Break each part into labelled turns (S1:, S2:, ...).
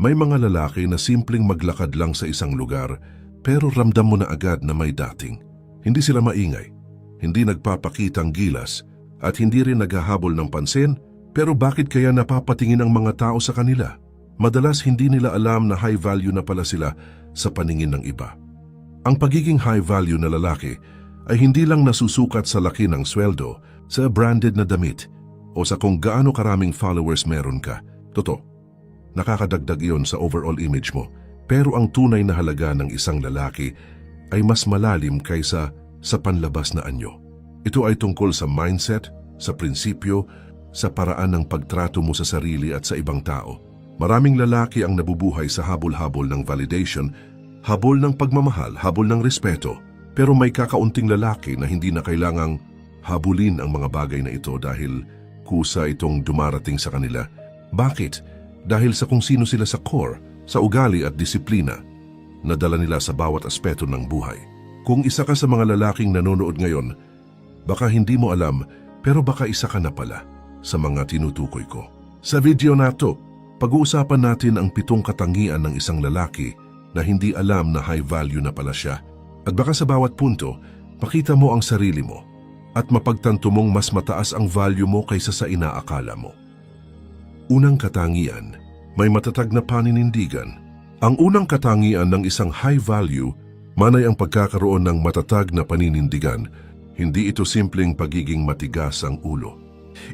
S1: May mga lalaki na simpleng maglakad lang sa isang lugar pero ramdam mo na agad na may dating. Hindi sila maingay, hindi nagpapakitang gilas at hindi rin naghahabol ng pansin, pero bakit kaya napapatingin ang mga tao sa kanila? Madalas hindi nila alam na high value na pala sila sa paningin ng iba. Ang pagiging high value na lalaki ay hindi lang nasusukat sa laki ng sweldo, sa branded na damit o sa kung gaano karaming followers meron ka. Totoo, nakakadagdag iyon sa overall image mo. Pero ang tunay na halaga ng isang lalaki ay mas malalim kaysa sa panlabas na anyo. Ito ay tungkol sa mindset, sa prinsipyo, sa paraan ng pagtrato mo sa sarili at sa ibang tao. Maraming lalaki ang nabubuhay sa habol-habol ng validation, habol ng pagmamahal, habol ng respeto. Pero may kakaunting lalaki na hindi na kailangang habulin ang mga bagay na ito dahil kusa itong dumarating sa kanila. Bakit? Dahil sa kung sino sila sa core, sa ugali at disiplina na dala nila sa bawat aspeto ng buhay. Kung isa ka sa mga lalaking nanonood ngayon, baka hindi mo alam pero baka isa ka na pala sa mga tinutukoy ko. Sa video na to, pag-uusapan natin ang 7 katangian ng isang lalaki na hindi alam na high value na pala siya. At baka sa bawat punto, makita mo ang sarili mo at mapagtanto mong mas mataas ang value mo kaysa sa inaakala mo. Unang katangian, may matatag na paninindigan. Ang unang katangian ng isang high value manay ang pagkakaroon ng matatag na paninindigan. Hindi ito simpleng pagiging matigas ang ulo.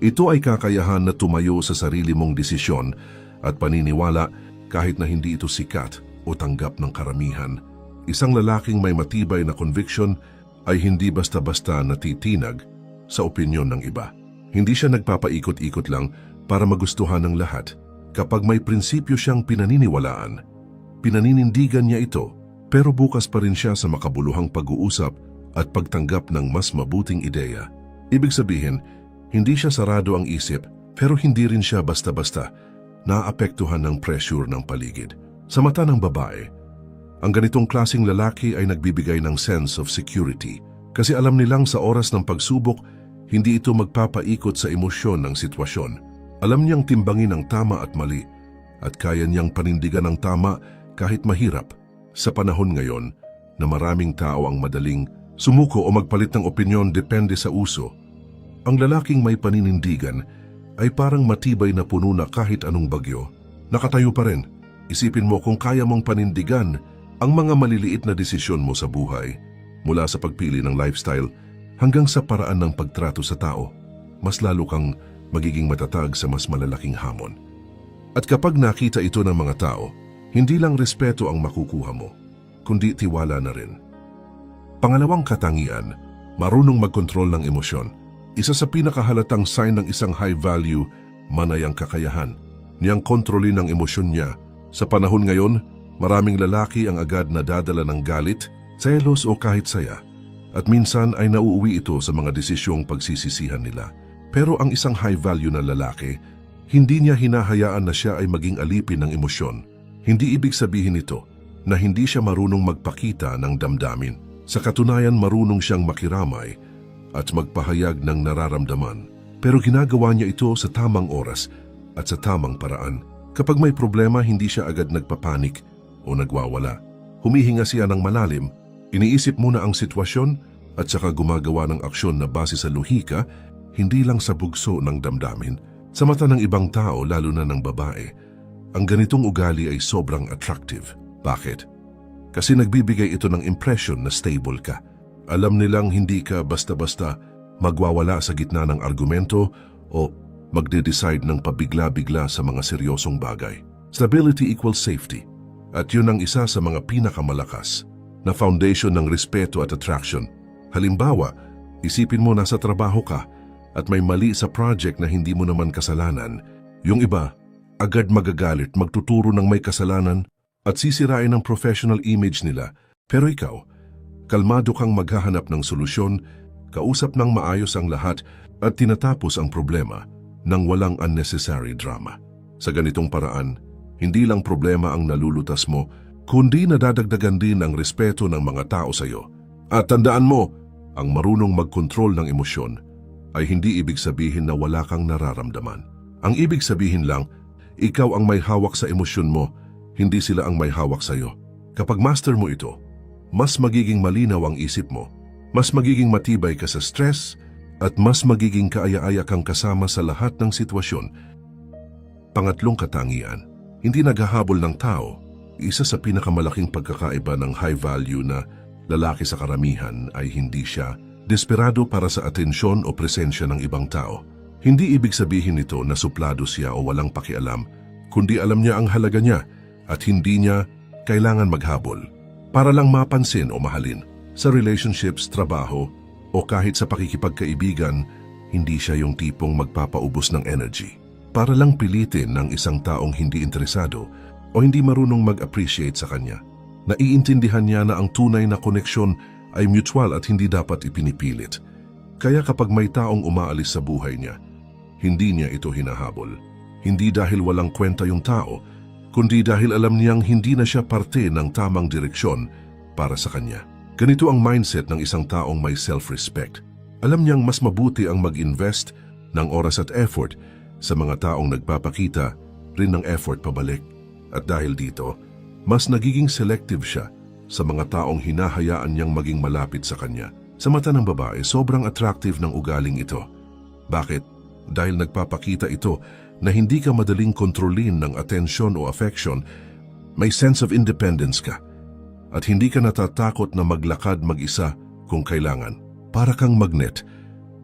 S1: Ito ay kakayahan na tumayo sa sarili mong desisyon at paniniwala kahit na hindi ito sikat o tanggap ng karamihan. Isang lalaking may matibay na conviction ay hindi basta-basta natitinag sa opinyon ng iba. Hindi siya nagpapaikot-ikot lang para magustuhan ng lahat. Kapag may prinsipyo siyang pinaniniwalaan, pinaninindigan niya ito, pero bukas pa rin siya sa makabuluhang pag-uusap at pagtanggap ng mas mabuting ideya. Ibig sabihin, hindi siya sarado ang isip, pero hindi rin siya basta-basta naapektuhan ng pressure ng paligid. Sa mata ng babae, ang ganitong klaseng lalaki ay nagbibigay ng sense of security kasi alam nilang sa oras ng pagsubok, hindi ito magpapaikot sa emosyon ng sitwasyon. Alam niyang timbangin ang tama at mali at kaya niyang panindigan ang tama kahit mahirap. Sa panahon ngayon na maraming tao ang madaling sumuko o magpalit ng opinyon depende sa uso, ang lalaking may paninindigan ay parang matibay na puno na kahit anong bagyo. Nakatayo pa rin. Isipin mo kung kaya mong panindigan ang mga maliliit na desisyon mo sa buhay, mula sa pagpili ng lifestyle hanggang sa paraan ng pagtrato sa tao, mas lalo kang magiging matatag sa mas malalaking hamon. At kapag nakita ito ng mga tao, hindi lang respeto ang makukuha mo, kundi tiwala na rin. Pangalawang katangian, marunong magkontrol ng emosyon. Isa sa pinakahalatang sign ng isang high value, manay ang kakayahan niyang kontrolin ang emosyon niya. Sa panahon ngayon, maraming lalaki ang agad nadadala ng galit, selos o kahit saya, at minsan ay nauuwi ito sa mga desisyong pagsisisihan nila. Pero ang isang high value na lalaki, hindi niya hinahayaan na siya ay maging alipin ng emosyon. Hindi ibig sabihin ito na hindi siya marunong magpakita ng damdamin. Sa katunayan, marunong siyang makiramay at magpahayag ng nararamdaman. Pero ginagawa niya ito sa tamang oras at sa tamang paraan. Kapag may problema, hindi siya agad nagpapanik o nagwawala. Humihinga siya ng malalim, iniisip muna ang sitwasyon at saka gumagawa ng aksyon na base sa lohika, hindi lang sa bugso ng damdamin. Sa mata ng ibang tao, lalo na ng babae, ang ganitong ugali ay sobrang attractive. Bakit? Kasi nagbibigay ito ng impression na stable ka. Alam nilang hindi ka basta-basta magwawala sa gitna ng argumento o magde-decide ng pabigla-bigla sa mga seryosong bagay. Stability equals safety. At yun ang isa sa mga pinakamalakas na foundation ng respeto at attraction. Halimbawa, isipin mo nasa trabaho ka at may mali sa project na hindi mo naman kasalanan. Yung iba, agad magagalit, magtuturo ng may kasalanan at sisirain ang professional image nila. Pero ikaw, kalmado kang maghahanap ng solusyon, kausap ng maayos ang lahat at tinatapos ang problema nang walang unnecessary drama. Sa ganitong paraan, hindi lang problema ang nalulutas mo, kundi nadadagdagan din ang respeto ng mga tao sa iyo. At tandaan mo, ang marunong magkontrol ng emosyon ay hindi ibig sabihin na wala kang nararamdaman. Ang ibig sabihin lang, ikaw ang may hawak sa emosyon mo hindi sila ang may hawak sa'yo. Kapag master mo ito, mas magiging malinaw ang isip mo, mas magiging matibay ka sa stress, at mas magiging kaaya-aya kang kasama sa lahat ng sitwasyon. Pangatlong katangian, hindi naghahabol ng tao. Isa sa pinakamalaking pagkakaiba ng high value na lalaki sa karamihan ay hindi siya desperado para sa atensyon o presensya ng ibang tao. Hindi ibig sabihin nito na suplado siya o walang pakialam, kundi alam niya ang halaga niya at hindi niya kailangan maghabol para lang mapansin o mahalin. Sa relationships, trabaho, o kahit sa pakikipagkaibigan, hindi siya yung tipong magpapaubos ng energy para lang pilitin ng isang taong hindi interesado o hindi marunong mag-appreciate sa kanya. Naiintindihan niya na ang tunay na koneksyon ay mutual at hindi dapat ipinipilit. Kaya kapag may taong umaalis sa buhay niya, hindi niya ito hinahabol. Hindi dahil walang kwenta yung tao, kundi dahil alam niyang hindi na siya parte ng tamang direksyon para sa kanya. Ganito ang mindset ng isang taong may self-respect. Alam niyang mas mabuti ang mag-invest ng oras at effort sa mga taong nagpapakita rin ng effort pabalik. At dahil dito, mas nagiging selective siya sa mga taong hinahayaan niyang maging malapit sa kanya. Sa mata ng babae, sobrang attractive ng ugaling ito. Bakit? Dahil nagpapakita ito na hindi ka madaling kontrolin ng atensyon o affection, may sense of independence ka. At hindi ka natatakot na maglakad mag-isa kung kailangan. Para kang magnet,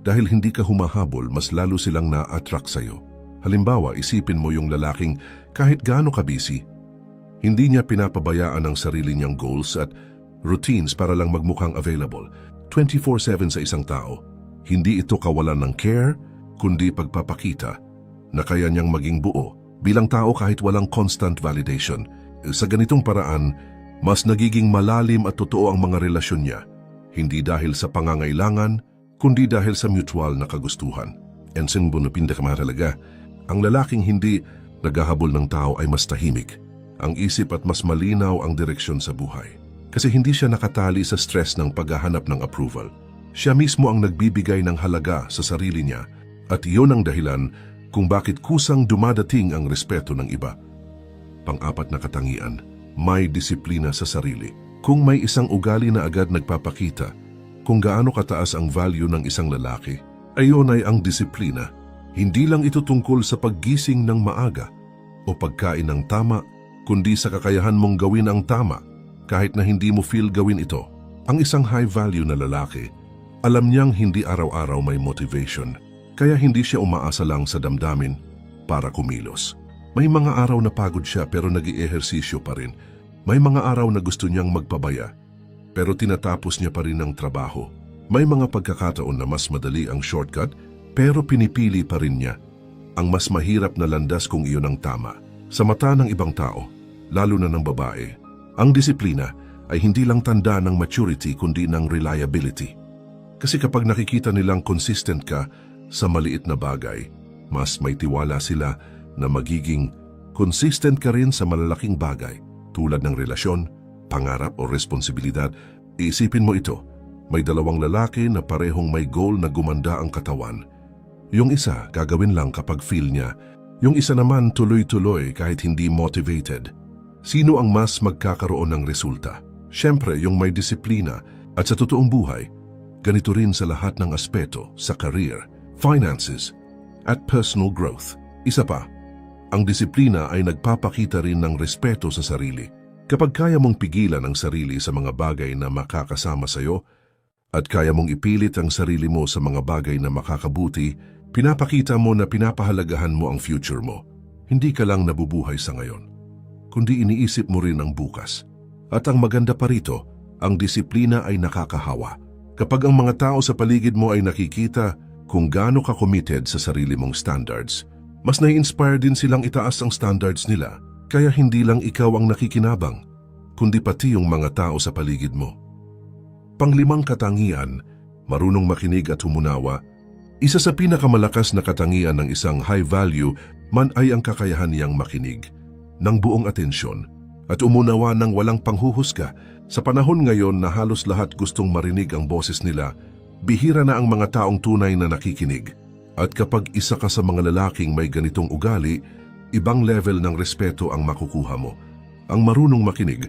S1: dahil hindi ka humahabol, mas lalo silang na-attract sa'yo. Halimbawa, isipin mo yung lalaking kahit gaano ka busy, hindi niya pinapabayaan ang sarili niyang goals at routines para lang magmukhang available 24/7 sa isang tao. Hindi ito kawalan ng care, kundi pagpapakita na kaya niyang maging buo bilang tao kahit walang constant validation. Sa ganitong paraan, mas nagiging malalim at totoo ang mga relasyon niya, hindi dahil sa pangangailangan, kundi dahil sa mutual na kagustuhan. And sin bunupinda kamatalaga, ang lalaking hindi naghahabol ng tao ay mas tahimik, ang isip at mas malinaw ang direksyon sa buhay. Kasi hindi siya nakatali sa stress ng paghahanap ng approval. Siya mismo ang nagbibigay ng halaga sa sarili niya at iyon ang dahilan kung bakit kusang dumadating ang respeto ng iba. Pang-apat na katangian, may disiplina sa sarili. Kung may isang ugali na agad nagpapakita kung gaano kataas ang value ng isang lalaki, ayon ay ang disiplina. Hindi lang ito tungkol sa paggising ng maaga o pagkain ng tama, kundi sa kakayahan mong gawin ang tama kahit na hindi mo feel gawin ito. Ang isang high value na lalaki, alam niyang hindi araw-araw may motivation, kaya hindi siya umaasa lang sa damdamin para kumilos. May mga araw na pagod siya pero nag-iehersisyo pa rin. May mga araw na gusto niyang magpabaya pero tinatapos niya pa rin ang trabaho. May mga pagkakataon na mas madali ang shortcut pero pinipili pa rin niya ang mas mahirap na landas kung iyon ang tama. Sa mata ng ibang tao, lalo na ng babae, ang disiplina ay hindi lang tanda ng maturity kundi ng reliability. Kasi kapag nakikita nilang consistent ka sa maliit na bagay, mas may tiwala sila na magiging consistent ka rin sa malalaking bagay tulad ng relasyon, pangarap o responsibilidad. Iisipin mo ito, may dalawang lalaki na parehong may goal na gumanda ang katawan. Yung isa gagawin lang kapag feel niya, yung isa naman tuloy-tuloy kahit hindi motivated. Sino ang mas magkakaroon ng resulta? Siyempre, yung may disiplina at sa totoong buhay, ganito rin sa lahat ng aspeto sa career, finances, at personal growth. Isa pa, ang disiplina ay nagpapakita rin ng respeto sa sarili. Kapag kaya mong pigilan ang sarili sa mga bagay na makakasama sa iyo at kaya mong ipilit ang sarili mo sa mga bagay na makakabuti, pinapakita mo na pinapahalagahan mo ang future mo. Hindi ka lang nabubuhay sa ngayon, kundi iniisip mo rin ang bukas. At ang maganda pa rito, ang disiplina ay nakakahawa. Kapag ang mga tao sa paligid mo ay nakikita kung gaano ka committed sa sarili mong standards, mas nai-inspire din silang itaas ang standards nila, kaya hindi lang ikaw ang nakikinabang, kundi pati yung mga tao sa paligid mo. Panglimang katangian, marunong makinig at humunawa. Isa sa pinakamalakas na katangian ng isang high-value man ay ang kakayahan niyang makinig ng buong atensyon at umunawa ng walang panghuhusga. Sa panahon ngayon na halos lahat gustong marinig ang boses nila, bihira na ang mga taong tunay na nakikinig. At kapag isa ka sa mga lalaking may ganitong ugali, ibang level ng respeto ang makukuha mo. Ang marunong makinig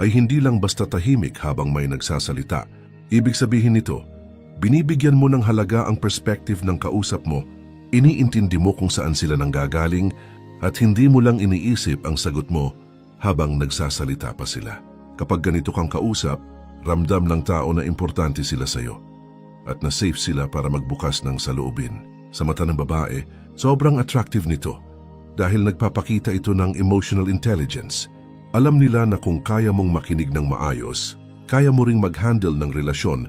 S1: ay hindi lang basta tahimik habang may nagsasalita. Ibig sabihin nito, binibigyan mo ng halaga ang perspective ng kausap mo, iniintindi mo kung saan sila nanggagaling at hindi mo lang iniisip ang sagot mo habang nagsasalita pa sila. Kapag ganito kang kausap, ramdam ng tao na importante sila sa iyo at na safe sila para magbukas ng saloobin. Sa mata ng babae, sobrang attractive nito dahil nagpapakita ito ng emotional intelligence. Alam nila na kung kaya mong makinig ng maayos, kaya mo ring mag-handle ng relasyon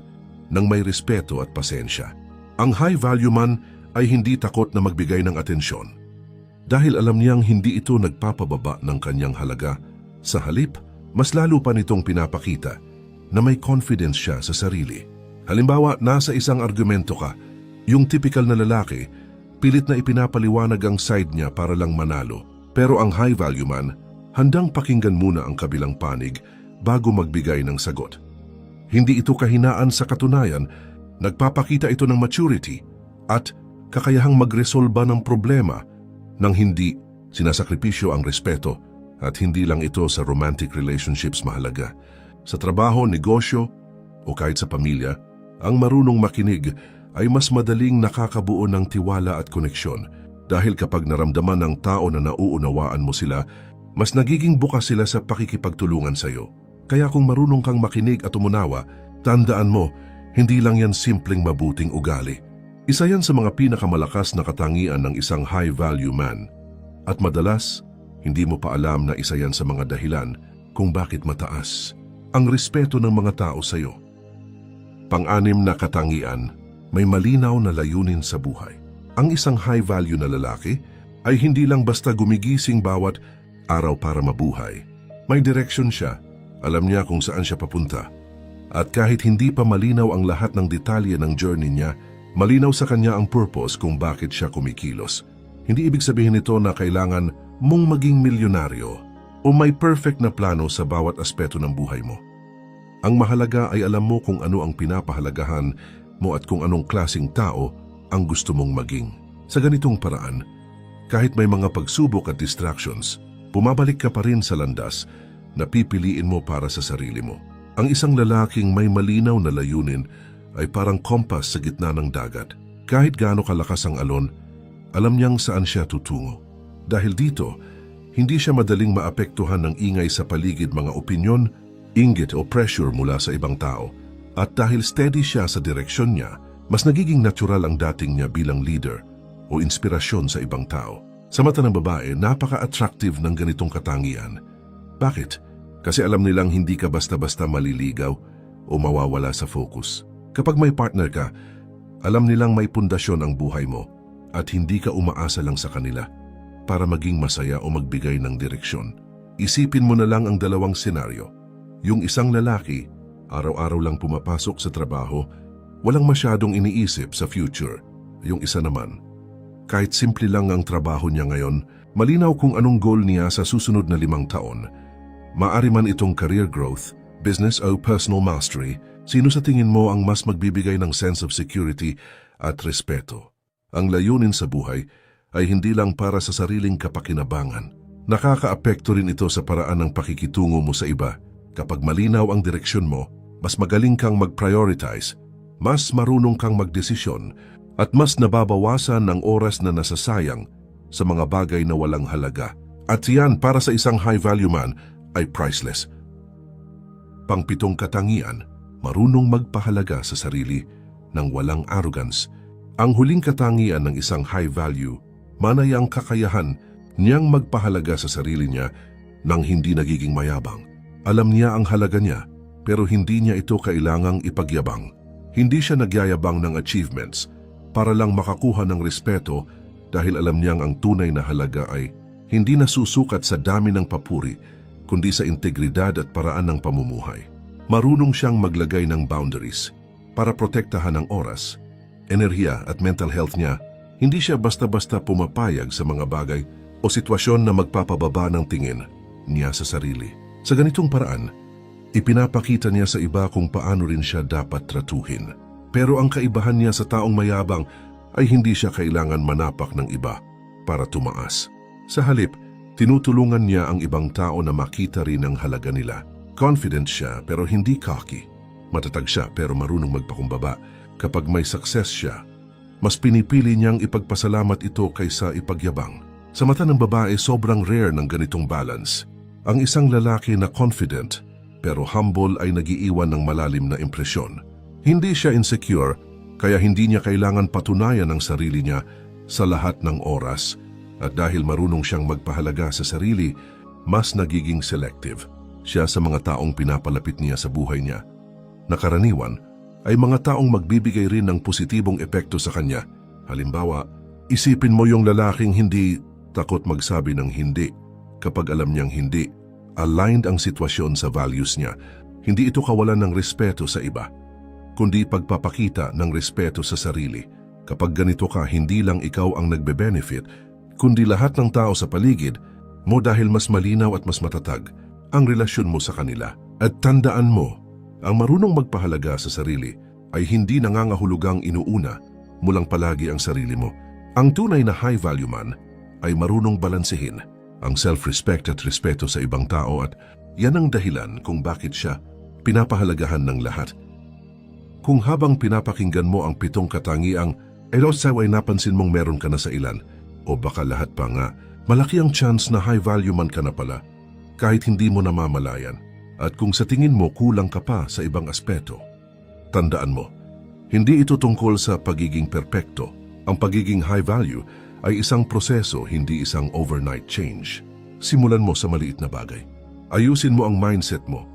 S1: ng may respeto at pasensya. Ang high value man ay hindi takot na magbigay ng atensyon dahil alam niyang hindi ito nagpapababa ng kanyang halaga. Sa halip, mas lalo pa nitong pinapakita na may confidence siya sa sarili. Halimbawa, nasa isang argumento ka, yung typical na lalaki, pilit na ipinapaliwanag ang side niya para lang manalo. Pero ang high value man, handang pakinggan muna ang kabilang panig bago magbigay ng sagot. Hindi ito kahinaan, sa katunayan, nagpapakita ito ng maturity at kakayahang magresolba ng problema nang hindi sinasakripisyo ang respeto. At hindi lang ito sa romantic relationships mahalaga. Sa trabaho, negosyo o kahit sa pamilya, ang marunong makinig ay mas madaling nakakabuo ng tiwala at koneksyon dahil kapag naramdaman ng tao na nauunawaan mo sila, mas nagiging bukas sila sa pakikipagtulungan sa iyo. Kaya kung marunong kang makinig at umunawa, tandaan mo, hindi lang yan simpleng mabuting ugali. Isa yan sa mga pinakamalakas na katangian ng isang high-value man. At madalas, hindi mo pa alam na isa yan sa mga dahilan kung bakit mataas ang respeto ng mga tao sa iyo. Pang-anim na katangian, may malinaw na layunin sa buhay. Ang isang high-value na lalaki ay hindi lang basta gumigising bawat araw para mabuhay. May direksyon siya, alam niya kung saan siya papunta. At kahit hindi pa malinaw ang lahat ng detalye ng journey niya, malinaw sa kanya ang purpose kung bakit siya kumikilos. Hindi ibig sabihin nito na kailangan mong maging milyonaryo o may perfect na plano sa bawat aspeto ng buhay mo. Ang mahalaga ay alam mo kung ano ang pinapahalagahan mo at kung anong klaseng tao ang gusto mong maging. Sa ganitong paraan, kahit may mga pagsubok at distractions, pumabalik ka pa rin sa landas na pipiliin mo para sa sarili mo. Ang isang lalaking may malinaw na layunin ay parang kompas sa gitna ng dagat. Kahit gaano kalakas ang alon, alam niyang saan siya tutungo. Dahil dito, hindi siya madaling maapektuhan ng ingay sa paligid, mga opinyon, inggit o pressure mula sa ibang tao. At dahil steady siya sa direksyon niya, mas nagiging natural ang dating niya bilang leader o inspirasyon sa ibang tao. Sa mata ng babae, napaka-attractive ng ganitong katangian. Bakit? Kasi alam nilang hindi ka basta-basta maliligaw o mawawala sa focus. Kapag may partner ka, alam nilang may pundasyon ang buhay mo at hindi ka umaasa lang sa kanila para maging masaya o magbigay ng direksyon. Isipin mo na lang ang dalawang senaryo. Yung isang lalaki, araw-araw lang pumapasok sa trabaho, walang masyadong iniisip sa future. Yung isa naman, kahit simple lang ang trabaho niya ngayon, malinaw kung anong goal niya sa susunod na 5 taon. Maari man itong career growth, business o personal mastery, sino sa tingin mo ang mas magbibigay ng sense of security at respeto? Ang layunin sa buhay ay hindi lang para sa sariling kapakinabangan. Nakakaapekto rin ito sa paraan ng pakikitungo mo sa iba. Kapag malinaw ang direksyon mo, mas magaling kang mag-prioritize, mas marunong kang magdesisyon, at mas nababawasan ng oras na nasasayang sa mga bagay na walang halaga. At yan, para sa isang high-value man, ay priceless. Pang-7 katangian, marunong magpahalaga sa sarili ng walang arrogance. Ang huling katangian ng isang high-value man ay ang kakayahan niyang magpahalaga sa sarili niya nang hindi nagiging mayabang. Alam niya ang halaga niya, pero hindi niya ito kailangang ipagyabang. Hindi siya nagyayabang ng achievements para lang makakuha ng respeto dahil alam niyang ang tunay na halaga ay hindi nasusukat sa dami ng papuri, kundi sa integridad at paraan ng pamumuhay. Marunong siyang maglagay ng boundaries para protektahan ang oras, enerhiya at mental health niya. Hindi siya basta-basta pumapayag sa mga bagay o sitwasyon na magpapababa ng tingin niya sa sarili. Sa ganitong paraan, ipinapakita niya sa iba kung paano rin siya dapat tratuhin. Pero ang kaibahan niya sa taong mayabang ay hindi siya kailangan manapak ng iba para tumaas. Sa halip, Tinutulungan niya ang ibang tao na makita rin ang halaga nila. Confident siya pero hindi cocky. Matatag siya pero marunong magpakumbaba. Kapag may success siya, mas pinipili niyang ipagpasalamat ito kaysa ipagyabang. Sa mata ng babae, sobrang rare ng ganitong balance. Ang isang lalaki na confident pero humble ay nagiiwan ng malalim na impresyon. Hindi siya insecure, kaya hindi niya kailangan patunayan ang sarili niya sa lahat ng oras. At dahil marunong siyang magpahalaga sa sarili, mas nagiging selective siya sa mga taong pinapalapit niya sa buhay niya. Nakaraniwan ay mga taong magbibigay rin ng positibong epekto sa kanya. Halimbawa, isipin mo yung lalaking hindi takot magsabi ng hindi kapag alam niyang hindi. Aligned ang sitwasyon sa values niya. Hindi ito kawalan ng respeto sa iba, kundi pagpapakita ng respeto sa sarili. Kapag ganito ka, hindi lang ikaw ang nagbe-benefit, kundi lahat ng tao sa paligid mo dahil mas malinaw at mas matatag ang relasyon mo sa kanila. At tandaan mo, ang marunong magpahalaga sa sarili ay hindi nangangahulugang inuuna mo lang palagi ang sarili mo. Ang tunay na high value man ay marunong balansehin ang self-respect at respeto sa ibang tao at yan ang dahilan kung bakit siya pinapahalagahan ng lahat. Kung habang pinapakinggan mo ang 7 katangiang elosaw ay napansin mong meron ka na sa ilan o baka lahat pa nga, malaki ang chance na high value man ka na pala kahit hindi mo namamalayan. At kung sa tingin mo kulang ka pa sa ibang aspeto, tandaan mo, hindi ito tungkol sa pagiging perpekto. Ang pagiging high value ay isang proseso, hindi isang overnight change. Simulan mo sa maliit na bagay. Ayusin mo ang mindset mo.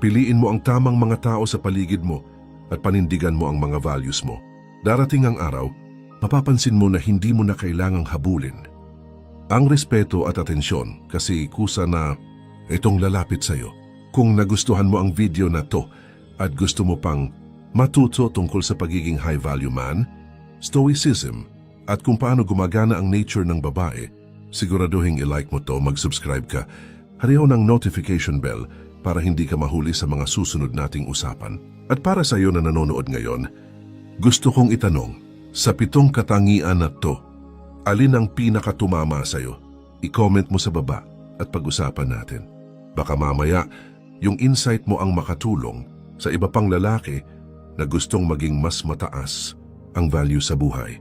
S1: Piliin mo ang tamang mga tao sa paligid mo at panindigan mo ang mga values mo. Darating ang araw, mapapansin mo na hindi mo na kailangang habulin ang respeto at atensyon kasi kusa na itong lalapit sa'yo. Kung nagustuhan mo ang video na to at gusto mo pang matuto tungkol sa pagiging high value man, stoicism, at kung paano gumagana ang nature ng babae, siguraduhin i-like mo to, mag-subscribe ka, hariho ng notification bell para hindi ka mahuli sa mga susunod nating usapan. At para sa iyo na nanonood ngayon, gusto kong itanong, sa 7 katangian na to, alin ang pinakatumama sa iyo? I-comment mo sa baba at pag-usapan natin. Baka mamaya, yung insight mo ang makatulong sa iba pang lalaki na gustong maging mas mataas ang value sa buhay.